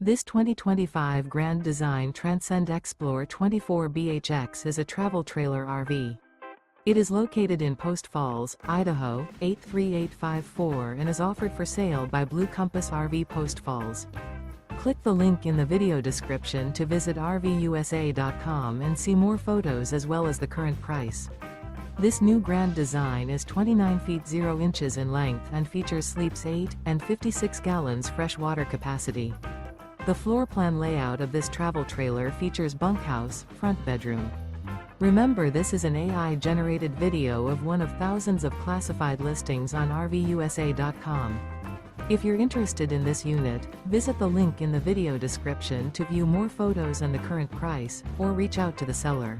This 2025 Grand Design Transcend Xplor 24BHX is a travel trailer RV. It is located in Post Falls, Idaho, 83854 and is offered for sale by Blue Compass RV Post Falls. Click the link in the video description to visit RVUSA.com and see more photos as well as the current price. This new Grand Design is 29 feet 0 inches in length and features sleeps 8 and 56 gallons fresh water capacity. The floor plan layout of this travel trailer features bunkhouse, front bedroom. Remember, this is an AI-generated video of one of thousands of classified listings on RVUSA.com. If you're interested in this unit, visit the link in the video description to view more photos and the current price, or reach out to the seller.